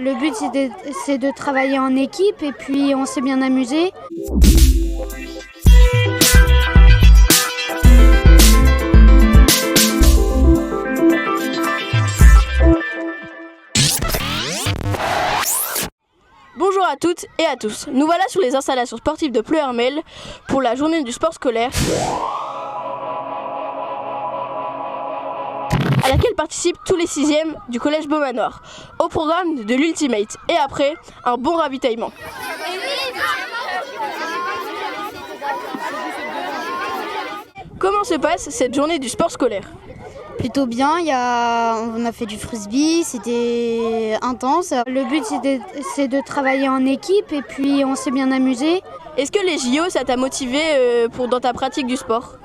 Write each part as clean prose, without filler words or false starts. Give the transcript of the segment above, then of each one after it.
Le but c'est de travailler en équipe et puis on s'est bien amusé. Bonjour à toutes et à tous, nous voilà sur les installations sportives de Pleuhermel pour la journée du sport scolaire à laquelle participent tous les 6e du collège Beaumanoir au programme de l'Ultimate et après un bon ravitaillement. Comment se passe cette journée du sport scolaire ? Plutôt bien, on a fait du frisbee, c'était intense. Le but c'est de travailler en équipe et puis on s'est bien amusé. Est-ce que les JO ça t'a motivé dans ta pratique du sport ?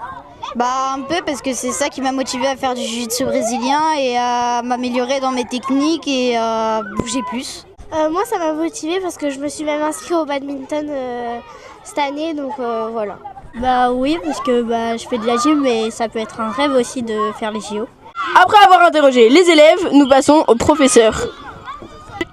Un peu parce que c'est ça qui m'a motivé à faire du jiu-jitsu brésilien et à m'améliorer dans mes techniques et à bouger plus. Moi ça m'a motivé parce que je me suis même inscrite au badminton cette année, donc voilà. Oui, parce que je fais de la gym et ça peut être un rêve aussi de faire les JO. Après avoir interrogé les élèves, nous passons aux professeurs.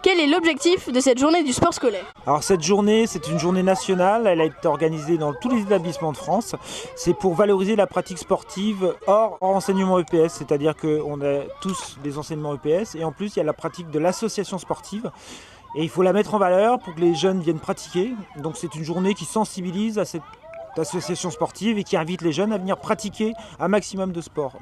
Quel est l'objectif de cette journée du sport scolaire ? Alors cette journée, c'est une journée nationale, elle a été organisée dans tous les établissements de France. C'est pour valoriser la pratique sportive hors enseignement EPS, c'est-à-dire qu'on a tous des enseignements EPS et en plus il y a la pratique de l'association sportive. Et il faut la mettre en valeur pour que les jeunes viennent pratiquer. Donc c'est une journée qui sensibilise à cette association sportive et qui invite les jeunes à venir pratiquer un maximum de sport.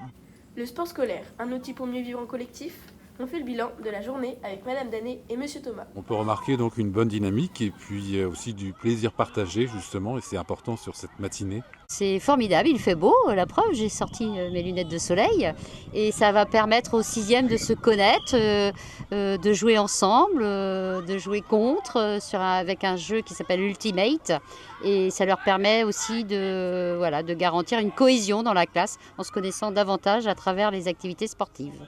Le sport scolaire, un outil pour mieux vivre en collectif. On fait le bilan de la journée avec Madame Danet et Monsieur Thomas. On peut remarquer donc une bonne dynamique et puis aussi du plaisir partagé justement et c'est important sur cette matinée. C'est formidable, il fait beau, la preuve, j'ai sorti mes lunettes de soleil et ça va permettre aux 6e de se connaître, de jouer ensemble, de jouer contre avec un jeu qui s'appelle Ultimate et ça leur permet aussi de garantir une cohésion dans la classe en se connaissant davantage à travers les activités sportives.